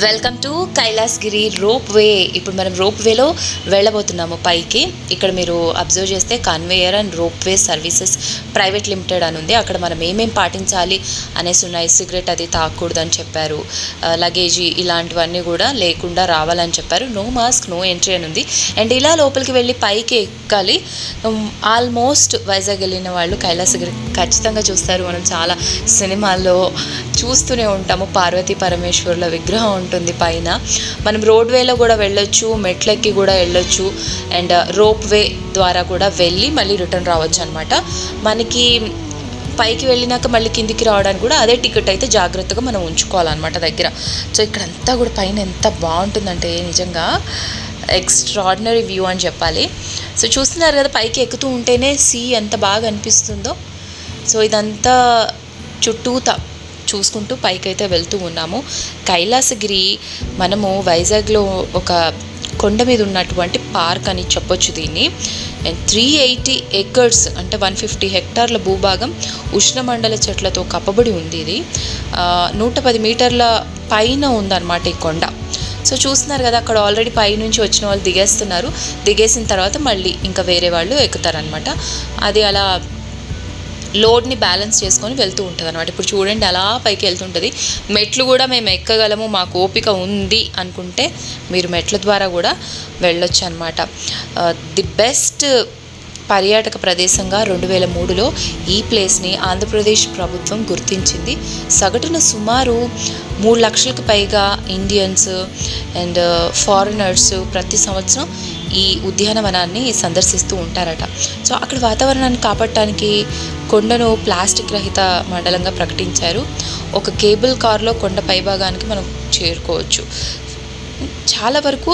Welcome to Kailasagiri rope way. ఇప్పుడు మనం rope వేలో వెళ్ళబోతున్నాము పైకి. ఇక్కడ మీరు అబ్జర్వ్ చేస్తే conveyor and rope way services private limited అని ఉంది. అక్కడ మనం ఏమేమి పాటించాలి అనేసి ఉన్నాయి. సిగరెట్ అది తాగకూడదని చెప్పారు, లగేజీ ఇలాంటివన్నీ కూడా లేకుండా రావాలని చెప్పారు. నో మాస్క్ నో ఎంట్రీ అని ఉంది. అండ్ ఇలా లోపలికి వెళ్ళి పైకి ఎక్కాలి. ఆల్మోస్ట్ వైజాగ్ వెళ్ళిన వాళ్ళు కైలాసగిరి ఖచ్చితంగా చూస్తారు. మనం చాలా సినిమాల్లో చూస్తూనే ఉంటాము. పార్వతీ పరమేశ్వరుల విగ్రహం ఉంటుంది పైన. మనం రోడ్ వేలో కూడా వెళ్ళొచ్చు, మెట్లెక్కి కూడా వెళ్ళొచ్చు, అండ్ రోప్ వే ద్వారా కూడా వెళ్ళి మళ్ళీ రిటర్న్ రావచ్చు అనమాట. మనకి పైకి వెళ్ళినాక మళ్ళీ కిందికి రావడానికి కూడా అదే టికెట్ అయితే జాగ్రత్తగా మనం ఉంచుకోవాలన్నమాట దగ్గర. సో ఇక్కడంతా కూడా పైన ఎంత బాగుంటుందంటే నిజంగా ఎక్స్ట్రాడినరీ వ్యూ అని చెప్పాలి. సో చూస్తున్నారు కదా, పైకి ఎక్కుతూ ఉంటేనే సీ ఎంత బాగా అనిపిస్తుందో. సో ఇదంతా చుట్టూతా చూసుకుంటూ పైకి అయితే వెళ్తూ ఉన్నాము. కైలాసగిరి మనము వైజాగ్లో ఒక కొండ మీద ఉన్నటువంటి పార్క్ అని చెప్పొచ్చు దీన్ని. 380 ఏకర్స్ అంటే 150 హెక్టార్ల భూభాగం ఉష్ణమండల చెట్లతో కప్పబడి ఉంది. ఇది 110 మీటర్ల పైన ఉందన్నమాట ఈ కొండ. సో చూస్తున్నారు కదా, అక్కడ ఆల్రెడీ పైనుంచి వచ్చిన వాళ్ళు దిగేస్తున్నారు. దిగేసిన తర్వాత మళ్ళీ ఇంకా వేరే వాళ్ళు ఎక్కుతారనమాట. అది అలా లోడ్ని బ్యాలెన్స్ చేసుకొని వెళ్తూ ఉంటుంది అనమాట. ఇప్పుడు చూడండి అలా పైకి వెళ్తుంటుంది. మెట్లు కూడా మేము ఎక్కగలము, మాకు ఓపిక ఉంది అనుకుంటే మీరు మెట్ల ద్వారా కూడా వెళ్ళొచ్చు అనమాట. ది బెస్ట్ పర్యాటక ప్రదేశంగా 2003లో ఈ ప్లేస్ని ఆంధ్రప్రదేశ్ ప్రభుత్వం గుర్తించింది. సగటున సుమారు 3 లక్షలకు పైగా ఇండియన్స్ అండ్ ఫారినర్స్ ప్రతి సంవత్సరం ఈ ఉద్యానవనాన్ని సందర్శిస్తూ ఉంటారట. సో అక్కడ వాతావరణాన్ని కాపాడటానికి కొండను ప్లాస్టిక్ రహిత మండలంగా ప్రకటించారు. ఒక కేబుల్ కార్లో కొండ పైభాగానికి మనం చేరుకోవచ్చు. చాలా వరకు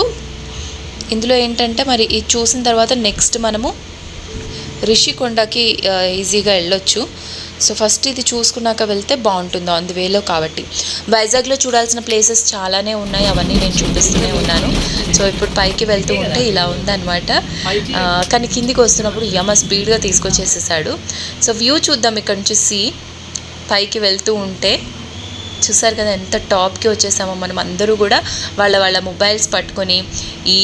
ఇందులో ఏంటంటే మరి ఇది చూసిన తర్వాత నెక్స్ట్ మనము రిషికొండకి ఈజీగా వెళ్ళొచ్చు. సో ఫస్ట్ ఇది చూసుకున్నాక వెళ్తే బాగుంటుంది ఆన్ ది వేలో. కాబట్టి వైజాగ్లో చూడాల్సిన ప్లేసెస్ చాలానే ఉన్నాయి, అవన్నీ నేను చూపిస్తూనే ఉన్నాను. సో ఇప్పుడు పైకి వెళ్తూ ఉంటే ఇలా ఉందన్నమాట. కానీ కిందికి వస్తున్నప్పుడు యమ స్పీడ్గా తీసుకొచ్చేసేసాడు. సో వ్యూ చూద్దాం ఇక్కడ నుంచి. పైకి వెళ్తూ ఉంటే చూసారు కదా ఎంత టాప్కి వచ్చేసామో. మనం అందరూ కూడా వాళ్ళ మొబైల్స్ పట్టుకొని ఈ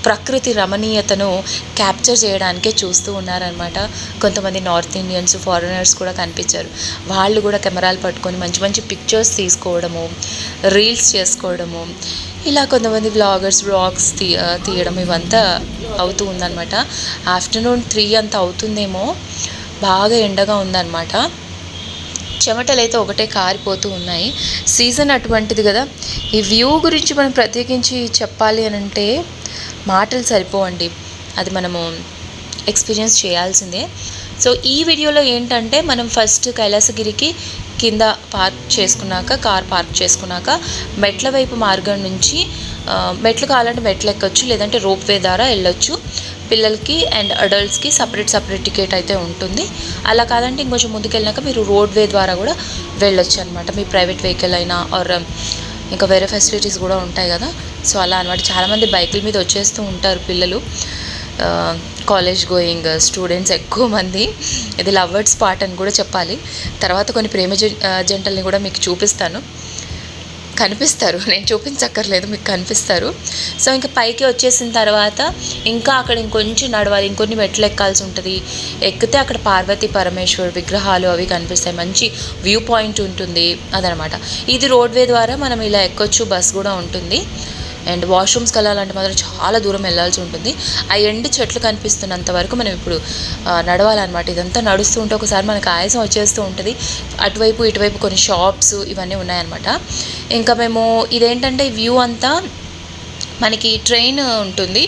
ప్రకృతి రమణీయతను క్యాప్చర్ చేయడానికే చూస్తూ ఉన్నారనమాట. కొంతమంది నార్త్ ఇండియన్స్ ఫారినర్స్ కూడా కనిపించారు. వాళ్ళు కూడా కెమెరాలు పట్టుకొని మంచి మంచి పిక్చర్స్ తీసుకోవడము, రీల్స్ చేసుకోవడము, ఇలా కొంతమంది వ్లాగ్స్ తీయడం ఇవంతా అవుతూ ఉందన్నమాట. ఆఫ్టర్నూన్ 3 అంతా అవుతుందేమో. బాగా ఎండగా ఉందన్నమాట. చెమటలు అయితే ఒకటే కారిపోతూ ఉన్నాయి. సీజన్ అటువంటిది కదా. ఈ వ్యూ గురించి మనం ప్రత్యేకించి చెప్పాలి అని అంటే మాటలు సరిపోవండి, అది మనము ఎక్స్పీరియన్స్ చేయాల్సిందే. సో ఈ వీడియోలో ఏంటంటే మనం ఫస్ట్ కైలాసగిరికి కింద కార్ పార్క్ చేసుకున్నాక మెట్ల వైపు మార్గం నుంచి మెట్లు కావాలంటే మెట్లు ఎక్కొచ్చు, లేదంటే రోప్ వే ద్వారా వెళ్ళొచ్చు. పిల్లలకి అండ్ అడల్ట్స్కి సపరేట్ టికెట్ అయితే ఉంటుంది. అలా కాదంటే ఇంకొంచెం ముందుకెళ్ళినాక మీరు రోడ్ వే ద్వారా కూడా వెళ్ళొచ్చు అనమాట. మీ ప్రైవేట్ వెహికల్ అయినా ఆర్ ఇంకా వేరే ఫెసిలిటీస్ కూడా ఉంటాయి కదా. సో అలా అనమాట. చాలామంది బైకుల మీద వచ్చేస్తూ ఉంటారు పిల్లలు, కాలేజ్ గోయింగ్ స్టూడెంట్స్ ఎక్కువ మంది. ఇది లవర్డ్ స్పాట్ అని కూడా చెప్పాలి. తర్వాత కొన్ని ప్రేమ జంటల్ని కూడా మీకు కనిపిస్తారు, నేను చూపించక్కర్లేదు, మీకు కనిపిస్తారు. సో ఇంకా పైకి వచ్చేసిన తర్వాత ఇంకా అక్కడ ఇంకొంచెం నడవాలి, ఇంకొన్ని మెట్లు ఎక్కాల్సి ఉంటుంది. ఎక్కితే అక్కడ పార్వతీ పరమేశ్వర్ విగ్రహాలు అవి కనిపిస్తాయి, మంచి వ్యూ పాయింట్ ఉంటుంది అదనమాట. ఇది రోడ్వే ద్వారా మనం ఇలా ఎక్కొచ్చు, బస్ కూడా ఉంటుంది. అండ్ వాష్రూమ్స్కి వెళ్ళాలంటే మాత్రం చాలా దూరం వెళ్ళాల్సి ఉంటుంది. ఆ ఎండు చెట్లు కనిపిస్తున్నంత వరకు మనం ఇప్పుడు నడవాలన్నమాట. ఇదంతా నడుస్తూ ఉంటే ఒకసారి మనకు ఆయాసం వచ్చేస్తూ ఉంటుంది. అటువైపు ఇటువైపు కొన్ని షాప్స్ ఇవన్నీ ఉన్నాయన్నమాట. ఇంకా మేము ఇదేంటంటే వ్యూ అంతా మనకి ట్రైన్ ఉంటుంది,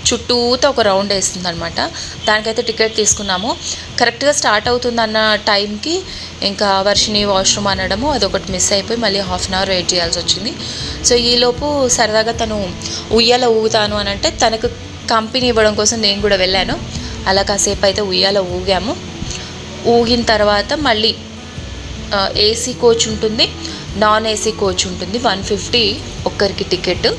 చుట్టూతో ఒక రౌండ్ వేస్తుంది అనమాట. దానికైతే టికెట్ తీసుకున్నాము. కరెక్ట్గా స్టార్ట్ అవుతుందన్న టైంకి ఇంకా వర్షిని వాష్రూమ్ అనడము అదొకటి మిస్ అయిపోయి మళ్ళీ ½ అన్ అవర్ వెయిట్ చేయాల్సి వచ్చింది. సో ఈలోపు సరదాగా తను ఉయ్యాల ఊగుతాను అని అంటే తనకు కంపెనీ ఇవ్వడం కోసం నేను కూడా వెళ్ళాను. అలా కాసేపు అయితే ఉయ్యాల ఊగాము. ఊగిన తర్వాత మళ్ళీ ఏసీ కోచ్ ఉంటుంది, నాన్ ఏసీ కోచ్ ఉంటుంది. 150 ఒక్కరికి టికెట్.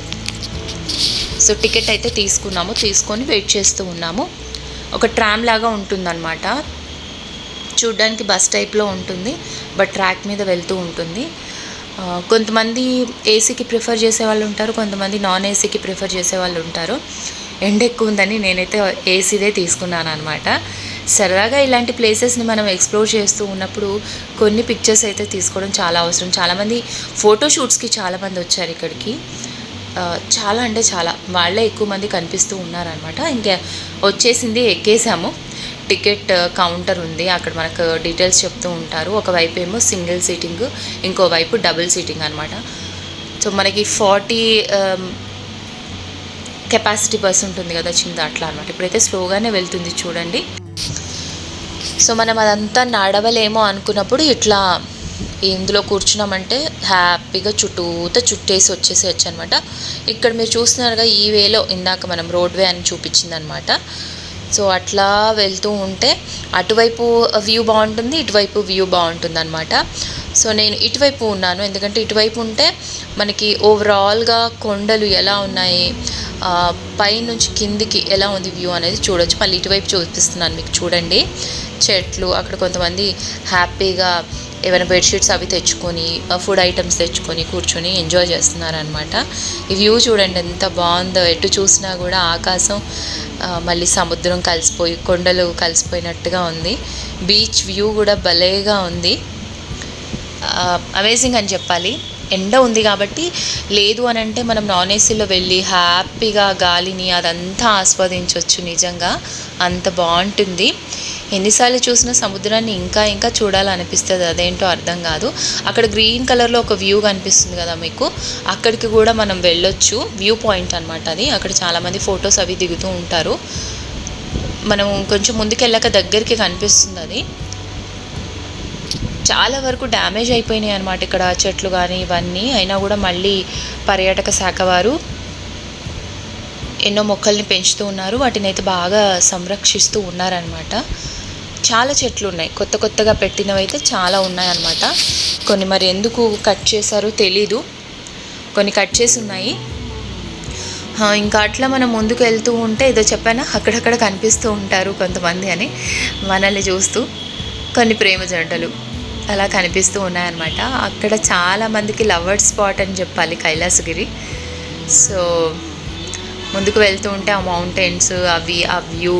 సో టికెట్ అయితే తీసుకొని వెయిట్ చేస్తూ ఉన్నాము. ఒక ట్రామ్ లాగా ఉంటుందన్నమాట. చూడ్డానికి బస్ టైప్లో ఉంటుంది, బట్ ట్రాక్ మీద వెళ్తూ ఉంటుంది. కొంతమంది ఏసీకి ప్రిఫర్ చేసేవాళ్ళు ఉంటారు, కొంతమంది నాన్ ఏసీకి ప్రిఫర్ చేసేవాళ్ళు ఉంటారు. ఎండ ఎక్కువ ఉందని నేనైతే ఏసీదే తీసుకున్నాను అనమాట. సరదాగా ఇలాంటి ప్లేసెస్ని మనం ఎక్స్ప్లోర్ చేస్తూ ఉన్నప్పుడు కొన్ని పిక్చర్స్ అయితే తీసుకోవడం చాలా అవసరం. చాలామంది ఫోటోషూట్స్కి చాలామంది వచ్చారు ఇక్కడికి. చాలా అంటే చాలా, వాళ్ళే ఎక్కువ మంది కనిపిస్తూ ఉన్నారనమాట. ఇంకా వచ్చేసింది, ఎక్కేసాము. టికెట్ కౌంటర్ ఉంది, అక్కడ మనకు డీటెయిల్స్ చెప్తూ ఉంటారు. ఒకవైపు ఏమో సింగిల్ సీటింగ్, ఇంకోవైపు డబుల్ సీటింగ్ అనమాట. సో మనకి 40 కెపాసిటీ బస్ ఉంటుంది కదా చిన్న, అట్లా అనమాట. ఇప్పుడైతే స్లోగానే వెళ్తుంది చూడండి. సో మనం అదంతా నడవలేమో అనుకున్నప్పుడు ఇట్లా ఇందులో కూర్చున్నామంటే హ్యాపీగా చుట్టేసి వచ్చేసేయచ్చు అనమాట. ఇక్కడ మీరు చూస్తున్నారుగా, ఈ వేలో ఇందాక మనం రోడ్వే అని చూపించిందనమాట. సో అట్లా వెళ్తూ ఉంటే అటువైపు వ్యూ బాగుంటుంది, ఇటువైపు వ్యూ బాగుంటుంది అనమాట. సో నేను ఇటువైపు ఉన్నాను, ఎందుకంటే ఇటువైపు ఉంటే మనకి ఓవరాల్గా కొండలు ఎలా ఉన్నాయి, పైనుంచి కిందికి ఎలా ఉంది వ్యూ అనేది చూడొచ్చు. మళ్ళీ ఇటువైపు చూపిస్తున్నాను మీకు, చూడండి చెట్లు. అక్కడ కొంతమంది హ్యాపీగా ఏమైనా బెడ్షీట్స్ అవి తెచ్చుకొని, ఫుడ్ ఐటమ్స్ తెచ్చుకొని కూర్చొని ఎంజాయ్ చేస్తున్నారనమాట. ఈ వ్యూ చూడండి ఎంత బాగుందో, ఎటు చూసినా కూడా ఆకాశం మళ్ళీ సముద్రం కలిసిపోయి, కొండలు కలిసిపోయినట్టుగా ఉంది. బీచ్ వ్యూ కూడా భలేగా ఉంది, అమేజింగ్ అని చెప్పాలి. ఎండ ఉంది కాబట్టి, లేదు అని అంటే మనం నాన్ ఏసీలో వెళ్ళి హ్యాపీగా గాలిని అదంతా ఆస్వాదించవచ్చు. నిజంగా అంత బాగుంటుంది. ఎన్నిసార్లు చూసినా సముద్రాన్ని ఇంకా ఇంకా చూడాలనిపిస్తుంది, అదేంటో అర్థం కాదు. అక్కడ గ్రీన్ కలర్లో ఒక వ్యూ కనిపిస్తుంది కదా మీకు, అక్కడికి కూడా మనం వెళ్ళొచ్చు. వ్యూ పాయింట్ అనమాట అది. అక్కడ చాలామంది ఫొటోస్ అవి దిగుతూ ఉంటారు. మనం కొంచెం ముందుకెళ్ళాక దగ్గరికి కనిపిస్తుంది అది. చాలా వరకు డ్యామేజ్ అయిపోయినాయి అనమాట ఇక్కడ చెట్లు కానీ ఇవన్నీ. అయినా కూడా మళ్ళీ పర్యాటక శాఖ వారు ఎన్నో మొక్కల్ని పెంచుతూ ఉన్నారు, వాటిని అయితే బాగా సంరక్షిస్తూ ఉన్నారనమాట. చాలా చెట్లు ఉన్నాయి, కొత్తగా పెట్టినవి అయితే చాలా ఉన్నాయన్నమాట. కొన్ని మరి ఎందుకు కట్ చేశారో తెలీదు, కొన్ని కట్ చేసి ఉన్నాయి. ఇంకా అట్లా మనం ముందుకు వెళ్తూ ఉంటే, ఏదో చెప్పానా, అక్కడక్కడ కనిపిస్తూ ఉంటారు కొంతమంది అని, మనల్ని చూస్తూ. కొన్ని ప్రేమ జంటలు అలా కనిపిస్తూ ఉన్నాయన్నమాట. అక్కడ చాలామందికి లవర్స్ స్పాట్ అని చెప్పాలి కైలాసగిరి. సో ముందుకు వెళ్తూ ఉంటే ఆ మౌంటైన్స్ అవి, ఆ వ్యూ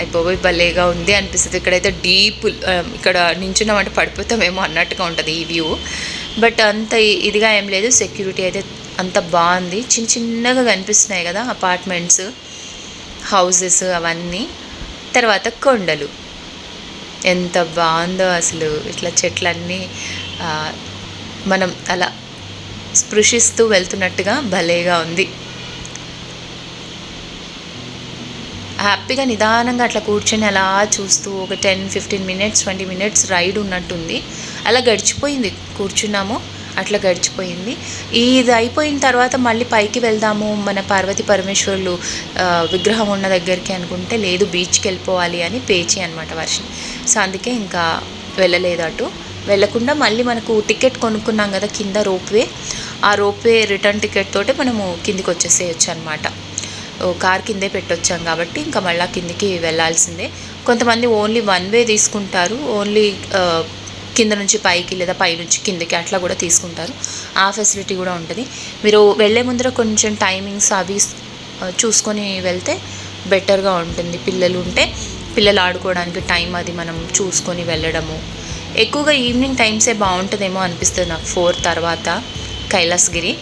అయిపోయి భలేగా ఉంది అనిపిస్తుంది. ఇక్కడైతే డీప్, ఇక్కడ నించున్నామంటే పడిపోతామేమో అన్నట్టుగా ఉంటుంది ఈ వ్యూ. బట్ అంత ఇదిగా ఏం లేదు, సెక్యూరిటీ అయితే అంత బాగుంది. చిన్నగా కనిపిస్తున్నాయి కదా అపార్ట్మెంట్స్, హౌసెస్ అవన్నీ. తర్వాత కొండలు ఎంత బాగుందో అసలు, ఇట్లా చెట్లన్నీ మనం అలా స్పృశిస్తూ వెళ్తున్నట్టుగా భలేగా ఉంది. హ్యాపీగా నిదానంగా అట్లా కూర్చొని అలా చూస్తూ ఒక 10-15 మినిట్స్ 20 మినిట్స్ రైడ్ ఉన్నట్టుంది. అలా గడిచిపోయింది, కూర్చున్నాము అట్లా గడిచిపోయింది. ఇది అయిపోయిన తర్వాత మళ్ళీ పైకి వెళ్దాము మన పార్వతీ పరమేశ్వరులు విగ్రహం ఉన్న దగ్గరికి అనుకుంటే, లేదు బీచ్కి వెళ్ళిపోవాలి అని పేచి అనమాట వర్షం. సో అందుకే ఇంకా వెళ్ళలేదు అటు. వెళ్ళకుండా మళ్ళీ మనకు టికెట్ కొనుక్కున్నాం కదా కింద రోప్వే, ఆ రోప్వే రిటర్న్ టికెట్ తోటే మనము కిందికి వచ్చేసేయచ్చు అనమాట. కార్ కిందే పెట్టొచ్చాం కాబట్టి ఇంకా మళ్ళీ కిందికి వెళ్ళాల్సిందే. కొంతమంది ఓన్లీ 1 వే తీసుకుంటారు, ఓన్లీ కింద నుంచి పైకి లేదా పైనుంచి కిందకి అట్లా కూడా తీసుకుంటారు. ఆ ఫెసిలిటీ కూడా ఉంటుంది. మీరు వెళ్ళే ముందర కొంచెం టైమింగ్స్ అవి చూసుకొని వెళ్తే బెటర్గా ఉంటుంది. పిల్లలు ఉంటే పిల్లలు ఆడుకోవడానికి టైం అది మనం చూసుకొని వెళ్ళడము. ఎక్కువగా ఈవినింగ్ టైమ్సే బాగుంటుందేమో అనిపిస్తుంది నాకు, 4 తర్వాత Kailasagiri.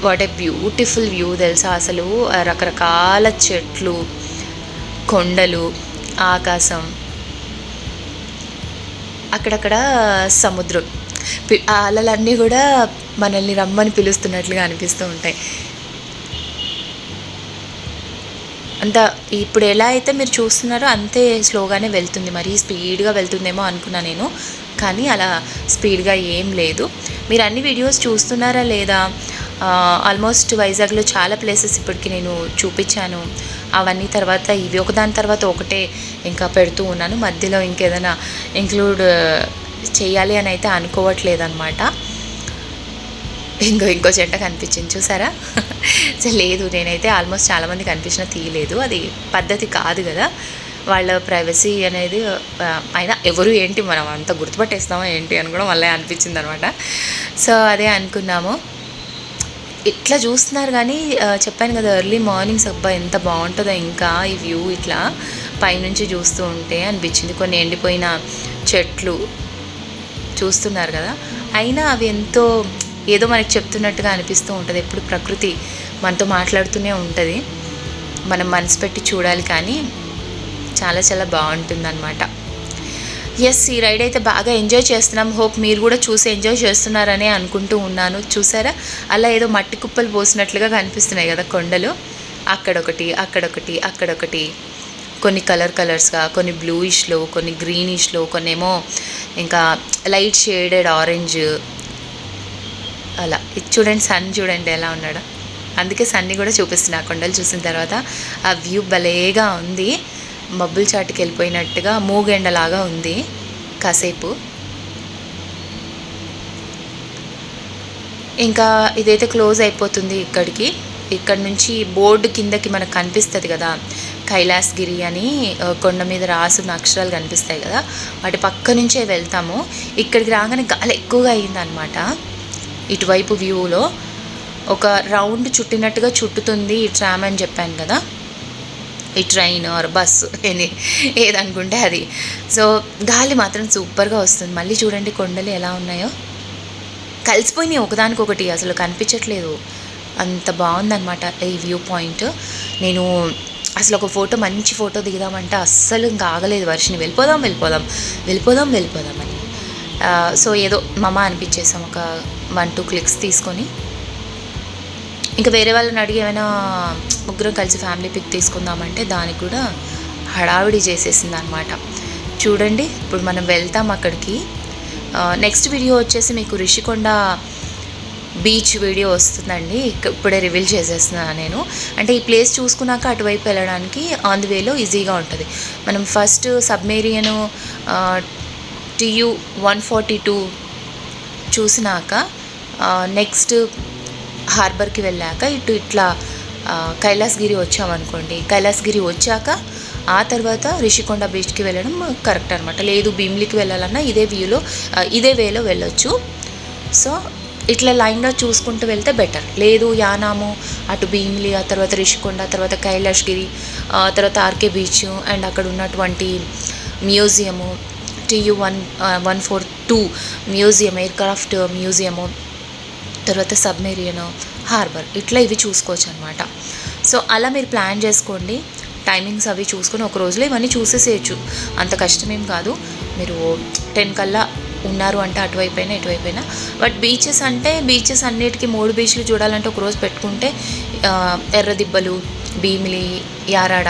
What a beautiful view తెలుసా అసలు. రకరకాల చెట్లు, కొండలు, ఆకాశం, అక్కడక్కడ సముద్రం, ఆ అలలన్నీ కూడా మనల్ని రమ్మని పిలుస్తున్నట్లుగా అనిపిస్తూ ఉంటాయి. అంత ఇప్పుడు ఎలా అయితే మీరు చూస్తున్నారో అంతే స్లోగానే వెళ్తుంది. మరీ స్పీడ్గా వెళ్తుందేమో అనుకున్నా నేను, కానీ అలా స్పీడ్గా ఏం లేదు. మీరు అన్ని వీడియోస్ చూస్తున్నారా లేదా? ఆల్మోస్ట్ వైజాగ్లో చాలా ప్లేసెస్ ఇప్పటికి నేను చూపించాను. అవన్నీ తర్వాత ఇవి ఒకదాని తర్వాత ఒకటే ఇంకా పెడుతూ ఉన్నాను. మధ్యలో ఇంకేదైనా ఇంక్లూడ్ చేయాలి అని అయితే అనుకోవట్లేదన్నమాట. ఇంకో జంట కనిపించింది చూసారా? లేదు, నేనైతే ఆల్మోస్ట్ చాలామంది కనిపించినా తీయలేదు, అది పద్ధతి కాదు కదా. వాళ్ళ ప్రైవసీ అనేది అయినా ఎవరు ఏంటి మనం అంత గుర్తుపట్టేస్తామో ఏంటి అని కూడా మళ్ళీ అనిపించింది అనమాట. సో అదే అనుకున్నాము. ఇట్లా చూస్తున్నారు కానీ చెప్పాను కదా ఎర్లీ మార్నింగ్స్ అబ్బా ఎంత బాగుంటుందో ఇంకా ఈ వ్యూ ఇట్లా పైనుంచి చూస్తూ ఉంటే అనిపించింది. కొన్ని ఎండిపోయిన చెట్లు చూస్తున్నారు కదా, అయినా అవి ఎంతో ఏదో మనకి చెప్తున్నట్టుగా అనిపిస్తూ ఉంటుంది. ఎప్పుడు ప్రకృతి మనతో మాట్లాడుతూనే ఉంటుంది, మనం మనసు పెట్టి చూడాలి. కానీ చాలా చాలా బాగుంటుంది అనమాట. ఎస్, ఈ రైడ్ అయితే బాగా ఎంజాయ్ చేస్తున్నాం. హోప్ మీరు కూడా చూసి ఎంజాయ్ చేస్తున్నారనే అనుకుంటూ ఉన్నాను. చూసారా అలా ఏదో మట్టి కుప్పలు పోసినట్లుగా కనిపిస్తున్నాయి కదా కొండలు, అక్కడొకటి అక్కడొకటి అక్కడొకటి, కొన్ని కలర్స్గా, కొన్ని బ్లూయిష్లో, కొన్ని గ్రీనిష్లో, కొన్ని ఏమో ఇంకా లైట్ షేడెడ్ ఆరెంజ్ అలా. ఇది చూడండి, సన్ చూడండి ఎలా ఉన్నాడో. అందుకే సన్ని కూడా చూపిస్తున్నా కొండలు చూసిన తర్వాత. ఆ వ్యూ భలేగా ఉంది, మబ్బుల చాటుకి వెళ్ళిపోయినట్టుగా మూగెండలాగా ఉంది కాసేపు. ఇంకా ఇదైతే క్లోజ్ అయిపోతుంది ఇక్కడికి. ఇక్కడ నుంచి బోర్డు కిందకి మనకు కనిపిస్తుంది కదా కైలాసగిరి అని, కొండ మీద రాసున్న అక్షరాలు కనిపిస్తాయి కదా, వాటి పక్క నుంచే వెళ్తాము. ఇక్కడికి రాగానే గాలి ఎక్కువగా అయిందనమాట. ఇటువైపు వ్యూలో ఒక రౌండ్ చుట్టినట్టుగా చుట్టుతుంది ఈ ట్రామ్ అని చెప్పాను కదా, ఈ ట్రైన్ ఆర్ బస్సు ఏదనుకుంటే అది. సో గాలి మాత్రం సూపర్గా వస్తుంది. మళ్ళీ చూడండి కొండలు ఎలా ఉన్నాయో, కలిసిపోయినాయి ఒకదానికొకటి, అసలు కనిపించట్లేదు. అంత బాగుందన్నమాట ఈ వ్యూ పాయింట్. నేను అసలు ఒక ఫోటో, మంచి ఫోటో దిగుదామంటే అస్సలు ఇంకా ఆగలేదు వర్షిని, వెళ్ళిపోదాం వెళ్ళిపోదాం వెళ్ళిపోదాం వెళ్ళిపోదాం అని. సో ఏదో మమ అనిపించేసాం, ఒక 1-2 క్లిక్స్ తీసుకొని. ఇంకా వేరే వాళ్ళని అడిగి ఏమైనా ముగ్గురం కలిసి ఫ్యామిలీ పిక్ తీసుకుందామంటే దానికి కూడా హడావిడి చేసేసింది అనమాట. చూడండి ఇప్పుడు మనం వెళ్తాం అక్కడికి. నెక్స్ట్ వీడియో వచ్చేసి మీకు రిషికొండ బీచ్ వీడియో వస్తుందండి. ఇప్పుడే రివీల్ చేసేస్తున్నాను నేను. అంటే ఈ ప్లేస్ చూసుకున్నాక అటువైపు వెళ్ళడానికి ఆన్ ది వేలో ఈజీగా ఉంటుంది. మనం ఫస్ట్ సబ్మెరీను TU-142 చూసినాక నెక్స్ట్ హార్బర్కి వెళ్ళాక ఇట్లా కైలాసగిరి వచ్చామనుకోండి, కైలాసగిరి వచ్చాక ఆ తర్వాత రిషికొండ బీచ్కి వెళ్ళడం కరెక్ట్ అనమాట. లేదు భీమిలికి వెళ్ళాలన్నా ఇదే వేలో వెళ్ళొచ్చు. సో ఇట్లా లైన్గా చూసుకుంటూ వెళ్తే బెటర్. లేదు యానాము, అటు భీమిలి, ఆ తర్వాత రిషికొండ, తర్వాత కైలాసగిరి, తర్వాత ఆర్కే బీచ్ అండ్ అక్కడ ఉన్నటువంటి museum, TU-142 museum, aircraft museum, తర్వాత సబ్మెరీన్, హార్బర్, ఇట్లా ఇవి చూసుకోవచ్చు అనమాట. సో అలా మీరు ప్లాన్ చేసుకోండి, టైమింగ్స్ అవి చూసుకొని ఒక రోజులో ఇవన్నీ చూసేసేయచ్చు. అంత కష్టమేం కాదు. మీరు 10 కల్లా ఉన్నారు అంటే అటువైపోయినా ఇటువైపోయినా. బట్ బీచెస్ అన్నిటికీ 3 బీచ్లు చూడాలంటే ఒక రోజు పెట్టుకుంటే ఎర్రదిబ్బలు, భీమిలి, యారాడ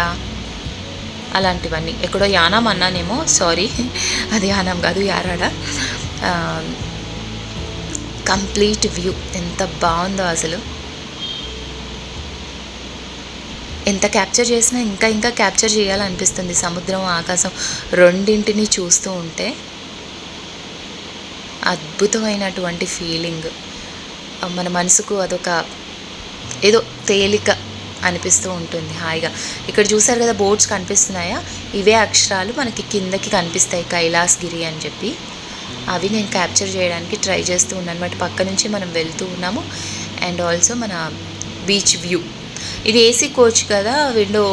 అలాంటివన్నీ. ఎక్కడో యానాం అన్నానేమో, సారీ, అది యానాం కాదు, యారాడ. కంప్లీట్ వ్యూ ఎంత బాగుందో అసలు. ఎంత క్యాప్చర్ చేసినా ఇంకా క్యాప్చర్ చేయాలనిపిస్తుంది. సముద్రం, ఆకాశం రెండింటిని చూస్తూ ఉంటే అద్భుతమైనటువంటి ఫీలింగ్. మన మనసుకు అదొక ఏదో తేలిక అనిపిస్తూ ఉంటుంది హాయిగా. ఇక్కడ చూసారు కదా బోర్డ్స్ కనిపిస్తున్నాయా, ఇవే అక్షరాలు మనకి కిందకి కనిపిస్తాయి కైలాసగిరి అని చెప్పి. అవి నేను క్యాప్చర్ చేయడానికి ట్రై చేస్తూ ఉన్నాను అనమాట. పక్క నుంచి మనం వెళ్తూ ఉన్నాము. అండ్ ఆల్సో మన బీచ్ వ్యూ. ఇది ఏసీ కోచ్ కదా, విండో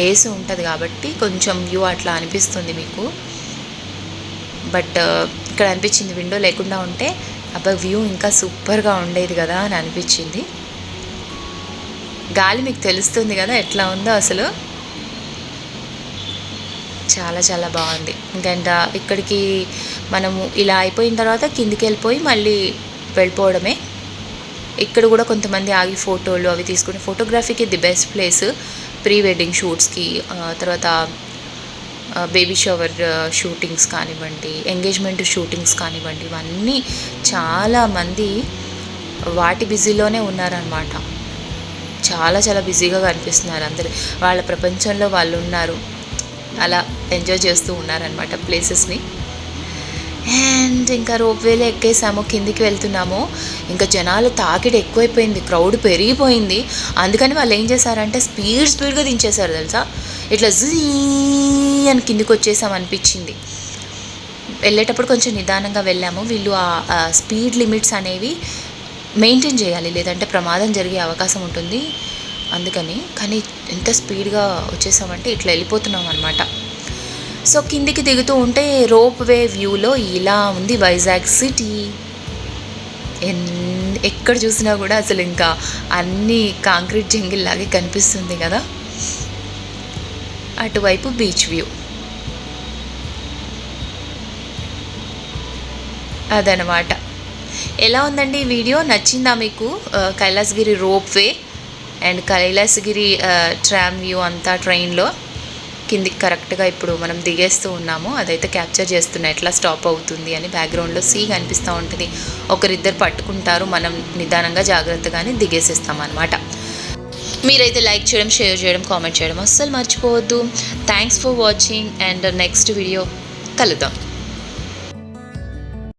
ఏసీ ఉంటుంది కాబట్టి కొంచెం వ్యూ అట్లా అనిపిస్తుంది మీకు. బట్ ఇక్కడ అనిపించింది విండో లేకుండా ఉంటే అబ్బా వ్యూ ఇంకా సూపర్గా ఉండేది కదా అని అనిపించింది. గాలి మీకు తెలుస్తుంది కదా ఎట్లా ఉందో అసలు, చాలా చాలా బాగుంది. ఇంకా ఇక్కడికి మనము ఇలా అయిపోయిన తర్వాత కిందికి వెళ్ళిపోయి మళ్ళీ వెళ్ళిపోవడమే. ఇక్కడ కూడా కొంతమంది ఆగి ఫోటోలు అవి తీసుకుని, ఫోటోగ్రఫీకి the best place. Pre wedding షూట్స్కి, తర్వాత బేబీ షవర్ షూటింగ్స్ కానివ్వండి, ఎంగేజ్మెంట్ షూటింగ్స్ కానివ్వండి, ఇవన్నీ చాలామంది వాటి బిజీలోనే ఉన్నారనమాట. చాలా చాలా బిజీగా కనిపిస్తున్నారు అందరూ, వాళ్ళ ప్రపంచంలో వాళ్ళు ఉన్నారు, అలా ఎంజాయ్ చేస్తూ ఉన్నారనమాట ప్లేసెస్ని. అండ్ ఇంకా రోప్వేలో ఎక్కేసాము, కిందికి వెళ్తున్నాము. ఇంకా తాకిడి ఎక్కువైపోయింది, క్రౌడ్ పెరిగిపోయింది. అందుకని వాళ్ళు ఏం చేశారంటే స్పీడ్గా దించేశారు తెలుసా. ఇట్లా జీ అని కిందికి వచ్చేసాం అనిపించింది. వెళ్ళేటప్పుడు కొంచెం నిదానంగా వెళ్ళాము. వీళ్ళు ఆ స్పీడ్ లిమిట్స్ అనేవి మెయింటైన్ చేయాలి, లేదంటే ప్రమాదం జరిగే అవకాశం ఉంటుంది. అందుకని కానీ ఎంత స్పీడ్గా వచ్చేసామంటే ఇట్లా వెళ్ళిపోతున్నాం అనమాట. సో కిందికి దిగుతూ ఉంటే రోప్ వే వ్యూలో ఇలా ఉంది వైజాగ్ సిటీ. ఎక్కడ చూసినా కూడా అసలు ఇంకా అన్నీ కాంక్రీట్ జంగిల్ లాగే కనిపిస్తుంది కదా. అటువైపు బీచ్ వ్యూ అదనమాట. ఎలా ఉందండి ఈ వీడియో, నచ్చిందా మీకు? Kailasagiri rope way and Kailasagiri tram view అంతా ట్రైన్లో కిందికి కరెక్ట్గా ఇప్పుడు మనం దిగేస్తూ ఉన్నాము. అదైతే క్యాప్చర్ చేస్తున్నా ఎట్లా స్టాప్ అవుతుంది అని. బ్యాక్గ్రౌండ్లో సీ కనిపిస్తూ ఉంటుంది, ఒకరిద్దరు పట్టుకుంటారు, మనం నిదానంగా జాగ్రత్తగానే దిగేసేస్తాం అనమాట. మీరైతే లైక్ చేయడం, షేర్ చేయడం, కామెంట్ చేయడం అస్సలు మర్చిపోవద్దు. Thanks for watching and next video కలుద్దాం.